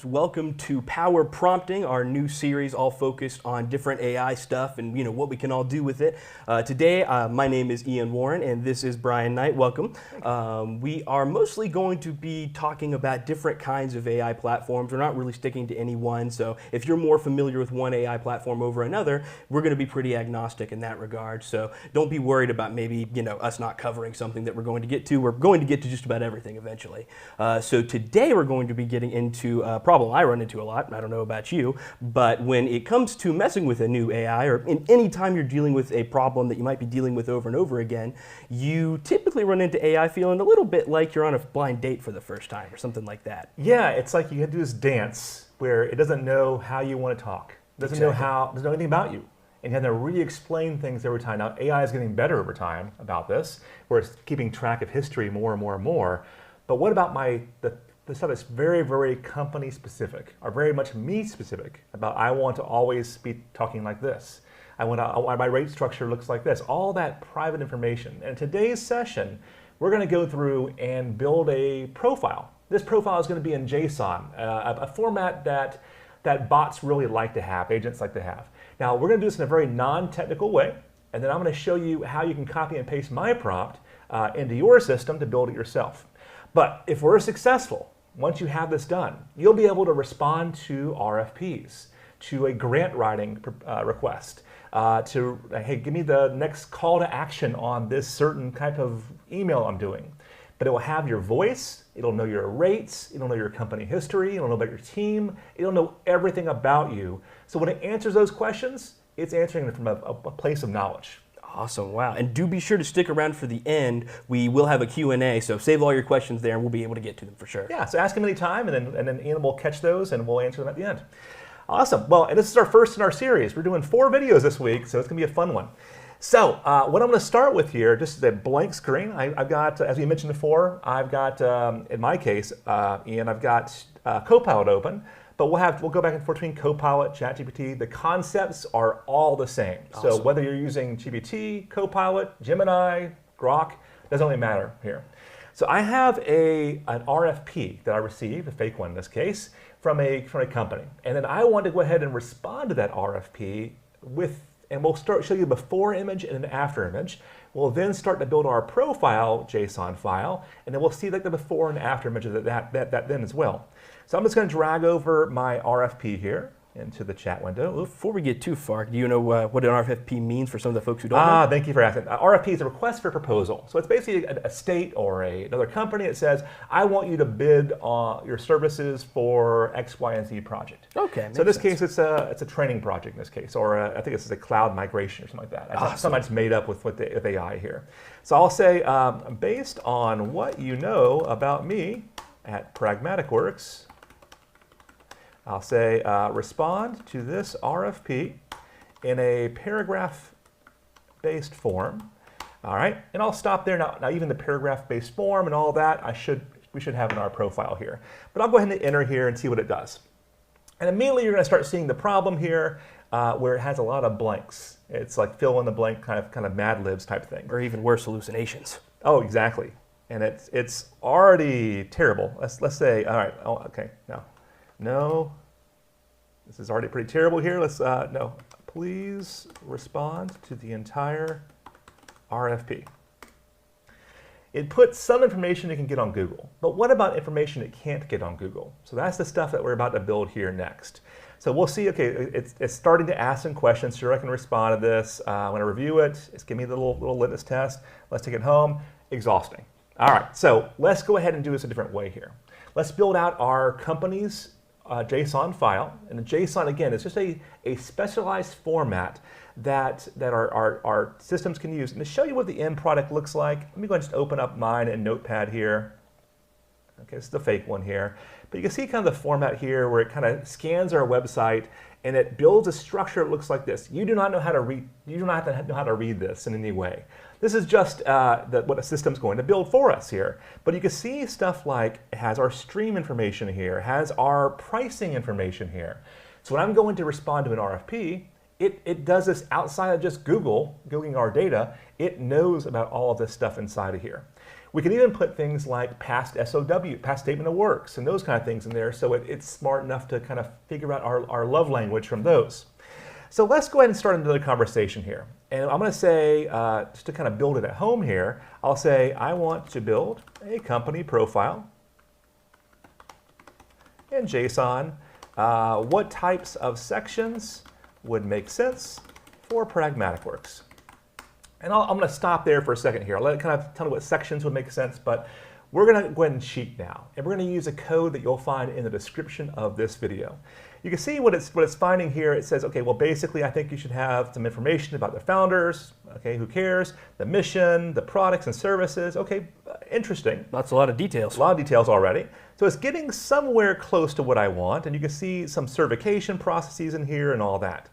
Welcome to Power Prompting, our new series all focused on different AI stuff and what we can all do with it. Today, my name is Ian Warren and this is Brian Knight. Welcome. We are mostly going to be talking about different kinds of AI platforms. We're not really sticking to any one, so if you're more familiar with one AI platform over another, we're going to be pretty agnostic in that regard. So don't be worried about maybe us not covering something that we're going to get to. We're going to get to just about everything eventually. So today we're going to be getting into problem I run into a lot, I don't know about you, but when it comes to messing with a new AI, or in any time you're dealing with a problem that you might be dealing with over and over again, you typically run into AI feeling a little bit like you're on a blind date for the first time or something like that. Yeah, it's like you have to do this dance where it doesn't know how you want to talk. It doesn't know anything about you. And you have to re-explain things every time. Now, AI is getting better over time about this, where it's keeping track of history more and more and more. But what about the stuff that's very, very company specific, or very much me specific, about I want to always be talking like this. My rate structure looks like this, all that private information. And in today's session, we're going to go through and build a profile. This profile is going to be in JSON, a format that bots really like to have, agents like to have. Now, we're going to do this in a very non-technical way, and then I'm going to show you how you can copy and paste my prompt into your system to build it yourself. But if we're successful, once you have this done, you'll be able to respond to RFPs, to a grant writing request, to, hey, give me the next call to action on this certain type of email I'm doing. But it will have your voice, it'll know your rates, it'll know your company history, it'll know about your team, it'll know everything about you. So when it answers those questions, it's answering them from a place of knowledge. Awesome, wow. And do be sure to stick around for the end. We will have a Q&A, so save all your questions there and we'll be able to get to them for sure. Yeah, so ask them anytime and then Ian will catch those and we'll answer them at the end. Awesome, well, and this is our first in our series. We're doing 4 videos this week, so it's gonna be a fun one. So what I'm gonna start with here, just a blank screen. I've got, as we mentioned before, I've got, in my case, Ian, I've got Copilot open. But we'll go back and forth between Copilot, ChatGPT. The concepts are all the same. Awesome. So whether you're using GPT, Copilot, Gemini, Grok, doesn't really matter here. So I have an RFP that I received, a fake one in this case, from a company. And then I want to go ahead and respond to that RFP and we'll show you a before image and an after image. We'll then start to build our profile JSON file, and then we'll see like the before and after image of that then as well. So I'm just going to drag over my RFP here into the chat window. Before we get too far, do you know what an RFP means for some of the folks who don't know? Thank you for asking. RFP is a request for proposal. So it's basically a state or another company that says, I want you to bid on your services for X, Y, and Z project. Okay. So in this case, it's a training project in this case, or I think it's a cloud migration or something like that. Awesome. Something that's made up with AI here. So I'll say, based on what you know about me at Pragmatic Works, I'll say respond to this RFP in a paragraph-based form. All right, and I'll stop there. Now even the paragraph-based form and all that, we should have in our profile here. But I'll go ahead and enter here and see what it does. And immediately you're going to start seeing the problem here where it has a lot of blanks. It's like fill in the blank kind of Mad Libs type thing. Or even worse, hallucinations. Oh, exactly. And it's already terrible. Let's say, all right, oh, okay, no, this is already pretty terrible here. No, please respond to the entire RFP. It puts some information it can get on Google, but what about information it can't get on Google? So that's the stuff that we're about to build here next. So we'll see, okay, it's starting to ask some questions. Sure, I can respond to this. I'm gonna review it. It's giving me the little litmus test. Let's take it home. Exhausting. All right, so let's go ahead and do this a different way here. Let's build out our company's JSON file. And the JSON, again, is just a specialized format that our systems can use. And to show you what the end product looks like, let me go ahead and just open up mine in Notepad here. Okay, this is the fake one here. But you can see kind of the format here where it kind of scans our website and it builds a structure that looks like this. You do not know how to read. You do not have to know how to read this in any way. This is just what a system's going to build for us here. But you can see stuff like it has our stream information here, it has our pricing information here. So when I'm going to respond to an RFP, it does this outside of just Googling our data. It knows about all of this stuff inside of here. We can even put things like past SOW, past statement of works, and those kind of things in there, so it's smart enough to kind of figure out our love language from those. So let's go ahead and start another conversation here. And I'm going to say, just to kind of build it at home here, I'll say I want to build a company profile in JSON. What types of sections would make sense for Pragmatic Works? And I'm going to stop there for a second here. I'll let it kind of tell me what sections would make sense, but we're going to go ahead and cheat now. And we're going to use a code that you'll find in the description of this video. You can see what it's finding here. It says, okay, well, basically, I think you should have some information about the founders. Okay, who cares? The mission, the products and services. Okay, interesting. That's a lot of details. A lot of details already. So it's getting somewhere close to what I want. And you can see some certification processes in here and all that.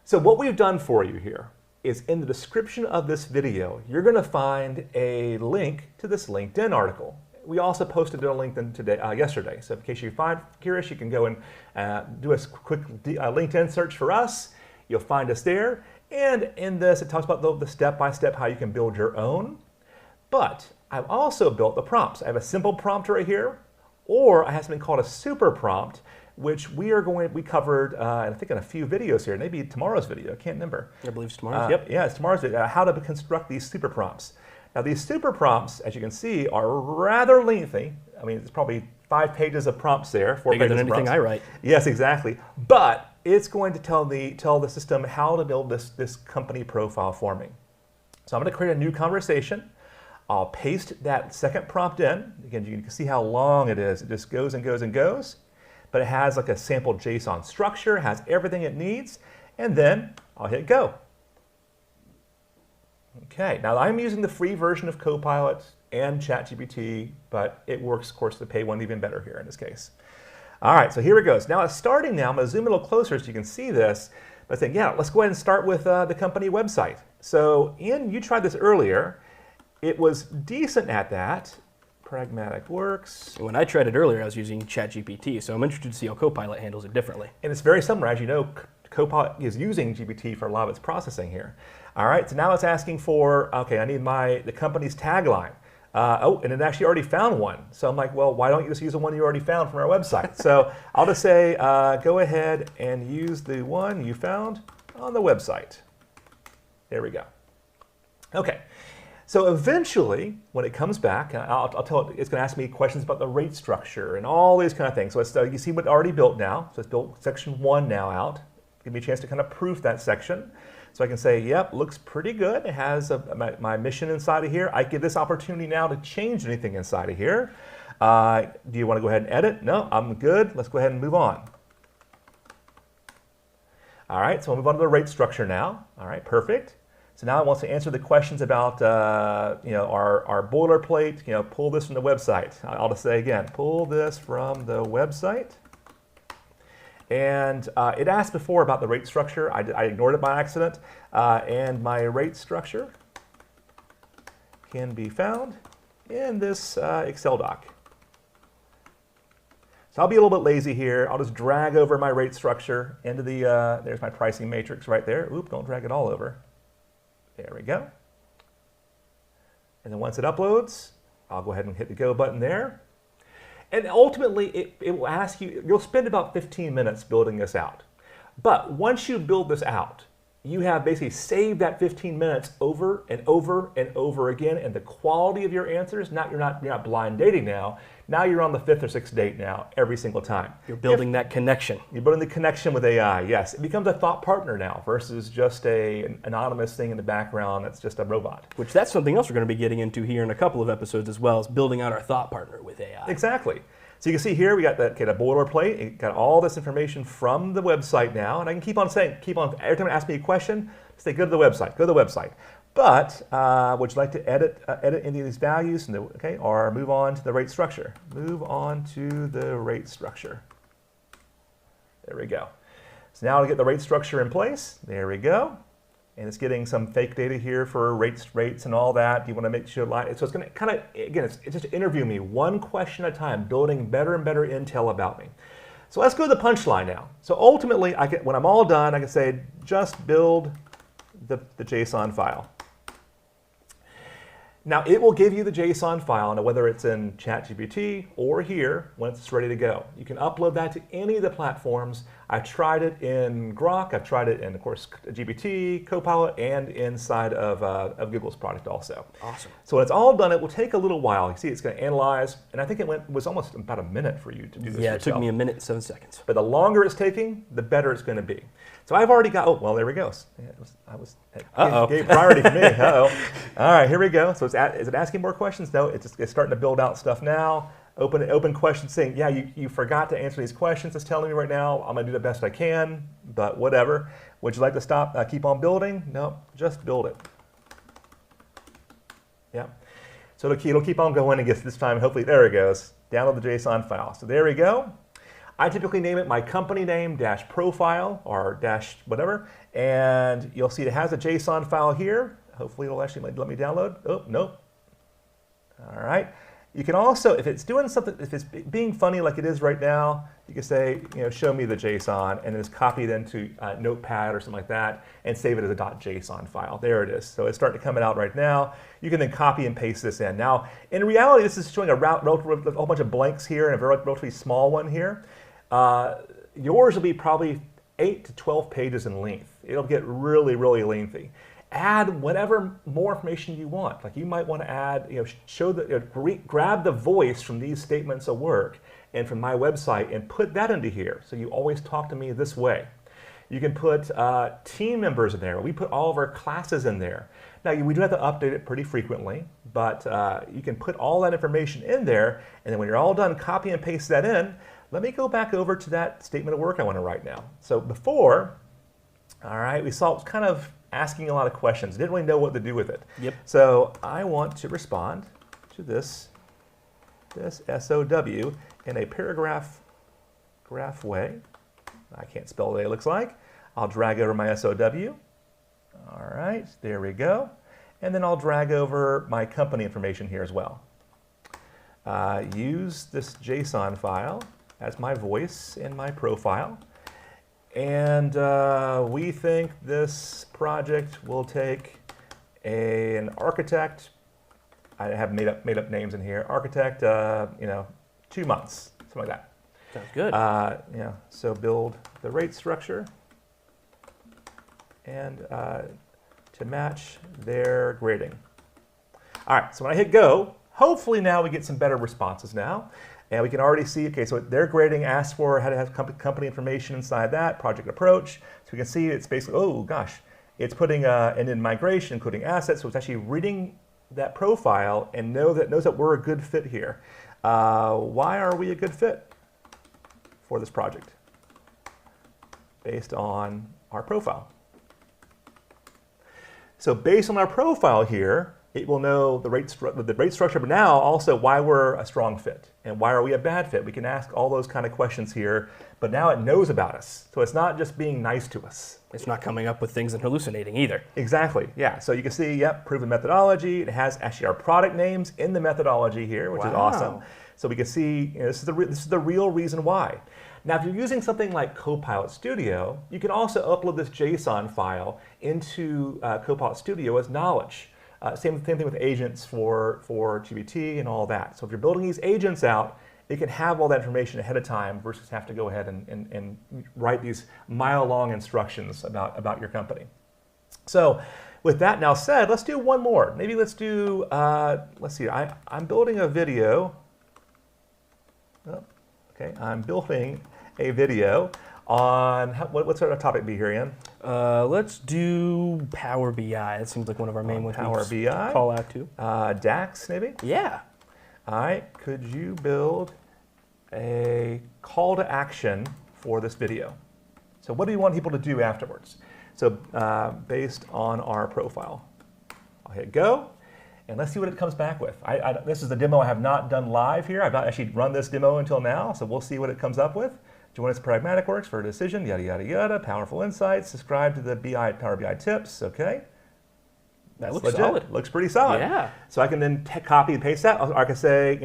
So what we've done for you here is in the description of this video, you're going to find a link to this LinkedIn article. We also posted it on LinkedIn today, yesterday. So in case you find curious, you can go and do a quick LinkedIn search for us. You'll find us there. And in this, it talks about the step-by-step how you can build your own. But I've also built the prompts. I have a simple prompt right here, or I have something called a super prompt, which we covered, I think in a few videos here, maybe tomorrow's video, I can't remember. I believe it's tomorrow's, yep. Yeah, it's tomorrow's video, how to construct these super prompts. Now these super prompts, as you can see, are rather lengthy. I mean, it's probably 5 pages of prompts there, 4 Bigger pages than of prompts. anything I write. Yes, exactly. But it's going to tell the system how to build this company profile for me. So I'm going to create a new conversation. I'll paste that second prompt in. Again, you can see how long it is. It just goes and goes and goes. But it has like a sample JSON structure, has everything it needs, and then I'll hit go. Okay, now I'm using the free version of Copilot and ChatGPT, but it works, of course, the pay one even better here in this case. All right, so here it goes. Now it's starting now. I'm going to zoom a little closer so you can see this. But I think, yeah, let's go ahead and start with the company website. So you tried this earlier. It was decent at that. Pragmatic Works. When I tried it earlier, I was using ChatGPT, so I'm interested to see how Copilot handles it differently. And it's very similar. As you know, Copilot is using GPT for a lot of its processing here. All right, so now it's asking for, okay, I need the company's tagline. Oh, and it actually already found one. So I'm like, well, why don't you just use the one you already found from our website? So I'll just say, go ahead and use the one you found on the website. There we go. Okay. So eventually, when it comes back, I'll tell it, it's going to ask me questions about the rate structure and all these kind of things. So it's, you see what already built now. So it's built section 1 now out. Give me a chance to kind of proof that section. So I can say, yep, looks pretty good. It has my mission inside of here. I get this opportunity now to change anything inside of here. Do you want to go ahead and edit? No, I'm good. Let's go ahead and move on. All right, so we'll move on to the rate structure now. All right, perfect. So now it wants to answer the questions about our boilerplate. Pull this from the website. I'll just say again, pull this from the website. And it asked before about the rate structure. I ignored it by accident. And my rate structure can be found in this Excel doc. So I'll be a little bit lazy here. I'll just drag over my rate structure into the, there's my pricing matrix right there. Oop, don't drag it all over. There we go. And then once it uploads, I'll go ahead and hit the go button there. And ultimately, it will ask you, you'll spend about 15 minutes building this out. But once you build this out, you have basically saved that 15 minutes over and over and over again, and the quality of your answers, you're not blind dating now. Now you're on the 5th or 6th date now, every single time. You're building that connection. You're building the connection with AI, yes. It becomes a thought partner now versus just an anonymous thing in the background that's just a robot. Which that's something else we're going to be getting into here in a couple of episodes as well, is building out our thought partner with AI. Exactly. So you can see here we got that boilerplate. It got all this information from the website now, and I can keep on every time it asks me a question, say go to the website, go to the website. But would you like to edit any of these values? Okay, or move on to the rate structure. Move on to the rate structure. There we go. So now to get the rate structure in place, there we go. And it's getting some fake data here for rates and all that. You want to make sure, so it's going to kind of, again, it's just interview me one question at a time, building better and better intel about me. So let's go to the punchline now. So ultimately, when I'm all done, I can say, just build the JSON file. Now it will give you the JSON file, now whether it's in ChatGPT or here when it's ready to go. You can upload that to any of the platforms. I've tried it in Grok, I've tried it in, of course, GPT, Copilot, and inside of Google's product also. Awesome. So when it's all done, it will take a little while. You see it's going to analyze, and I think it was almost about a minute for you to do this Yeah, yourself. it took me a minute and 7 seconds. But the longer it's taking, the better it's going to be. So I've already got, oh, well, there we go. It gave priority for me. Uh-oh. All right, here we go. So is it asking more questions? No, it's starting to build out stuff now. Open questions saying, yeah, you forgot to answer these questions. It's telling me right now, I'm going to do the best I can, but whatever. Would you like to stop, keep on building? No, just build it. Yeah. So it'll keep on going and gets this time, hopefully, there it goes. Download the JSON file. So there we go. I typically name it my company name dash profile or dash whatever, and you'll see it has a JSON file here. Hopefully it'll actually let me download. Oh, nope. All right. You can also, if it's doing something, if it's being funny like it is right now, you can say, show me the JSON, and then just copy it into Notepad or something like that, and save it as a .json file. There it is. So it's starting to come out right now. You can then copy and paste this in. Now, in reality, this is showing a whole bunch of blanks here and a relatively small one here. Yours will be probably 8 to 12 pages in length. It'll get really, really lengthy. Add whatever more information you want. Like you might want to add, grab the voice from these statements of work and from my website and put that into here. So you always talk to me this way. You can put team members in there. We put all of our classes in there. Now we do have to update it pretty frequently, but you can put all that information in there, and then when you're all done, copy and paste that in. Let me go back over to that statement of work I want to write now. So before, all right, we saw it was kind of asking a lot of questions. Didn't really know what to do with it. Yep. So I want to respond to this SOW in a paragraph way. I can't spell what it looks like. I'll drag over my SOW. All right, there we go. And then I'll drag over my company information here as well. Use this JSON file as my voice in my profile. And we think this project will take an architect. I have made up names in here. Architect, 2 months, something like that. Sounds good. Yeah. So build the rate structure and to match their grading. All right. So when I hit go, hopefully now we get some better responses now. And we can already see, okay, so their grading asks for how to have company information inside that, project approach. So we can see it's basically, oh gosh, it's putting an in migration, including assets. So it's actually reading that profile and knows that we're a good fit here. Why are we a good fit for this project? Based on our profile. So based on our profile here, it will know the rate structure, but now also why we're a strong fit and why are we a bad fit. We can ask all those kind of questions here, but now it knows about us. So it's not just being nice to us. It's not coming up with things and hallucinating either. Exactly, yeah. So you can see, yep, proven methodology. It has actually our product names in the methodology here, which is awesome. So we can see, this is the real reason why. Now, if you're using something like Copilot Studio, you can also upload this JSON file into Copilot Studio as knowledge. Same thing with agents for GPT and all that. So if you're building these agents out, it can have all that information ahead of time versus have to go ahead and write these mile-long instructions about your company. So with that now said, let's do one more. Maybe let's do, let's see, I'm building a video. Oh, okay, I'm building a video on, what's our topic be here, Ian? Let's do Power BI. That seems like one of our main ones. Power BI. Call out to. DAX, maybe? Yeah. All right, could you build a call to action for this video? So what do you want people to do afterwards? So based on our profile. I'll hit go, and let's see what it comes back with. This is the demo I have not done live here. I've not actually run this demo until now, so we'll see what it comes up with. Join us at Pragmatic Works for a decision, yada, yada, yada, powerful insights, subscribe to the Power BI tips, okay? That looks legit. solid. Looks pretty solid. Yeah. So I can then copy and paste that. Or I can say,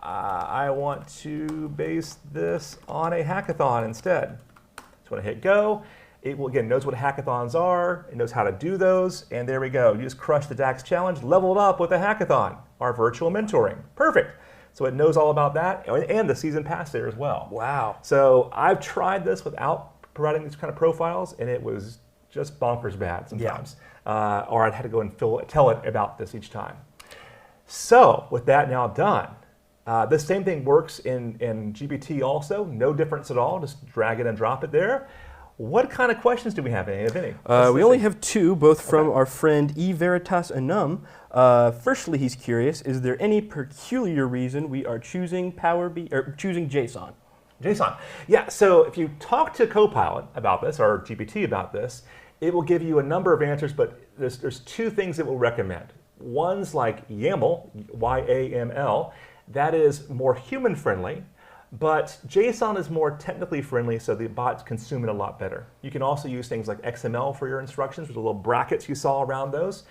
I want to base this on a hackathon instead. So when I hit go, It will, again, knows what hackathons are, it knows how to do those, and there we go. You just crushed the DAX challenge, leveled up with a hackathon, our virtual mentoring. Perfect. So it knows all about that, and the season pass there as well. Wow. So I've tried this without providing these kind of profiles, and it was just bonkers bad sometimes. Or I'd had to go and tell it about this each time. So with that now done, this same thing works in GPT also, no difference at all, just drag it and drop it there. What kind of questions do we have, if any? We only have two, both from our friend E Veritas Anum. Firstly, he's curious, is there any peculiar reason we are choosing choosing JSON? JSON. Yeah, so if you talk to Copilot about this, or GPT about this, it will give you a number of answers, but there's two things it will recommend. One's like YAML, Y-A-M-L, that is more human-friendly, but JSON is more technically friendly, so the bots consume it a lot better. You can also use things like XML for your instructions, with the little brackets you saw around those.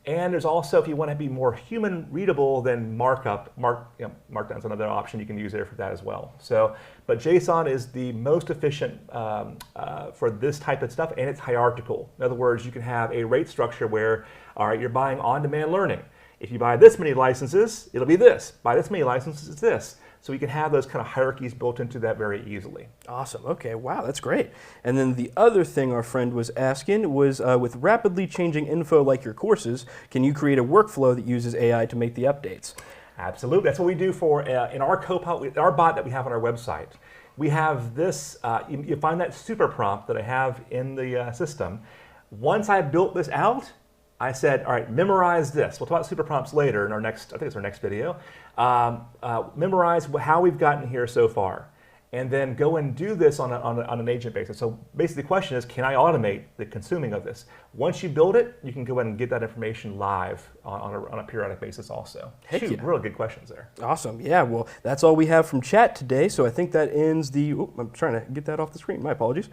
And there's also, if you want to be more human readable, then Markdown's another option you can use there for that as well. So, but JSON is the most efficient for this type of stuff, and it's hierarchical. In other words, you can have a rate structure where, all right, you're buying on-demand learning. If you buy this many licenses, it'll be this. Buy this many licenses, it's this. So we can have those kind of hierarchies built into that very easily. Awesome. Okay. Wow, that's great. And then the other thing our friend was asking was, with rapidly changing info like your courses, can you create a workflow that uses AI to make the updates? Absolutely. That's what we do for in our Copilot, our bot that we have on our website. We have this. You find that super prompt that I have in the system. Once I built this out, I said, all right, memorize this. We'll talk about super prompts later in our next, I think it's our next video. Memorize how we've gotten here so far, and then go and do this on an agent basis. So basically the question is, can I automate the consuming of this? Once you build it, you can go ahead and get that information live on a periodic basis also. Heck yeah. Really good questions there. Awesome. Yeah, well, that's all we have from chat today. So I think that ends the, I'm trying to get that off the screen. My apologies.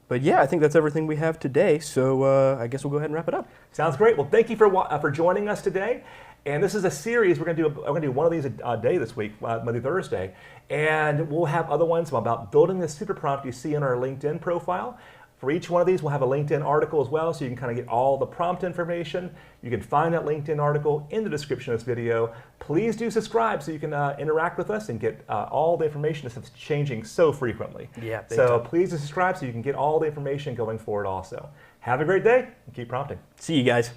But yeah, I think that's everything we have today. So I guess we'll go ahead and wrap it up. Sounds great. Well, thank you for joining us today. And this is a series. I'm going to do one of these a day this week, Monday, Thursday. And we'll have other ones about building this super prompt you see in our LinkedIn profile. For each one of these, we'll have a LinkedIn article as well, so you can kind of get all the prompt information. You can find that LinkedIn article in the description of this video. Please do subscribe so you can interact with us and get all the information that's changing so frequently. Yeah. So please do subscribe so you can get all the information going forward also. Have a great day and keep prompting. See you guys.